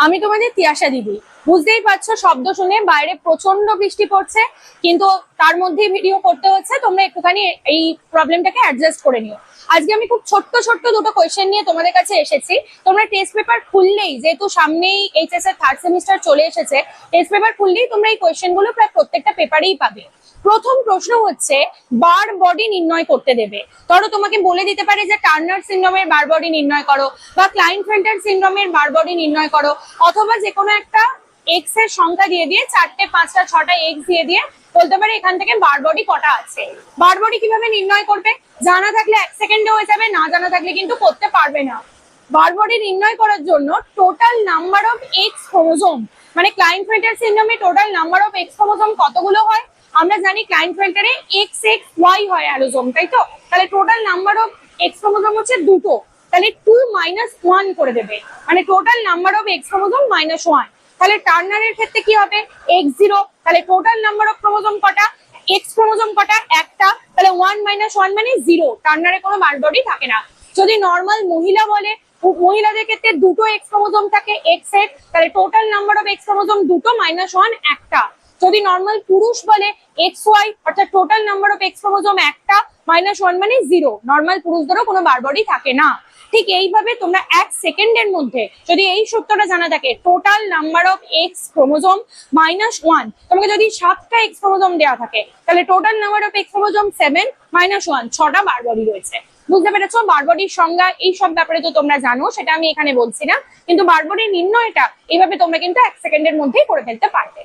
আমি তোমাদের তিয়াশা দিদি। বুঝতেই পারছো শব্দ শুনে বাইরে প্রচন্ড বৃষ্টি পড়ছে, কিন্তু তার মধ্যে ভিডিও করতে হচ্ছে। তোমরা একটুখানি এই প্রবলেমটাকে অ্যাডজাস্ট করে নিও। আজকে আমি খুব ছোট্ট ছোট্ট দুটো কোয়েশ্চেন নিয়ে তোমাদের কাছে এসেছি। তোমরা টেস্ট পেপার খুললেই, যেহেতু সামনেই এইচএস এর থার্ড সেমিস্টার চলে এসেছে, টেস্ট পেপার খুললেই তোমরা এই কোয়েশ্চেন গুলো প্রায় প্রত্যেকটা পেপারেই পাবে। প্রথম প্রশ্ন হচ্ছে বার বডি নির্ণয় করতে দেবে। ধরো তোমাকে বলে দিতে পারে যে টার্নার সিনড্রোমের বার বডি নির্ণয় করো, বা ক্লাইনফেল্টার সিনড্রোমের বার বডি নির্ণয় করো, অথবা যে কোনো একটা এক্স এর সংখ্যা দিয়ে 4টে 5টা 6টা এক্স দিয়ে বলতে পারে এখান থেকে বার বডি কটা আছে। বার বডি কিভাবে নির্ণয় করবে? জানা থাকলে 1 সেকেন্ডে হয়ে যাবে, না জানা থাকলে কিন্তু করতে পারবে না। বার বডি নির্ণয় করার জন্য total number of X chromosome, মানে ক্লাইনফেল্টার সিনড্রোমে total number of X chromosome কতগুলো হয়? আমরা জানি ক্লাইনফেল্টারে এক্স এক্স ওয়াই হয় অ্যালোজোম, তাই তো? তাহলে total number of X chromosome হচ্ছে দুটো, তাহলে 2 - 1 করে দেবে, মানে total number of X chromosome -1। তাহলে টার্নারের ক্ষেত্রে কি হবে? x0, তাহলে টোটাল নাম্বার অফ ক্রোমোজোম কটা? এক্স ক্রোমোজোম কটা? একটা, তাহলে 1 - 1 মানে 0। টার্নারে কোনো বার বডি থাকে না। যদি নর্মাল মহিলা বলে, মহিলাদের ক্ষেত্রে দুটো এক্স ক্রোমোজোম থাকে এক্স এক্স, তাহলে total number of X chromosome দুটো -1 একটা। যদি নর্মাল পুরুষ বলে এক্স ওয়াই, অর্থাৎ total number of X chromosome একটা, -1 মানে 0। নর্মাল পুরুষদেরও কোনো বার বডি থাকে না। ঠিক এইভাবে তোমরা 1 সেকেন্ডের মধ্যে যদি এই সূত্রটা জানা থাকে, total number of X chromosome -1, তোমাকে যদি 7টা এক্স ক্রোমোজোম দেওয়া থাকে, তাহলে total number of X chromosome 7 -1, 6টা বার বডি রয়েছে। বুঝতে পেরেছো? বার বডির সংজ্ঞা এই সব ব্যাপারে তো তোমরা জানো, সেটা আমি এখানে বলছি না, কিন্তু বার বডির নির্ণয়টা এইভাবে তোমরা কিন্তু 1 সেকেন্ডের মধ্যেই করে ফেলতে পারবে।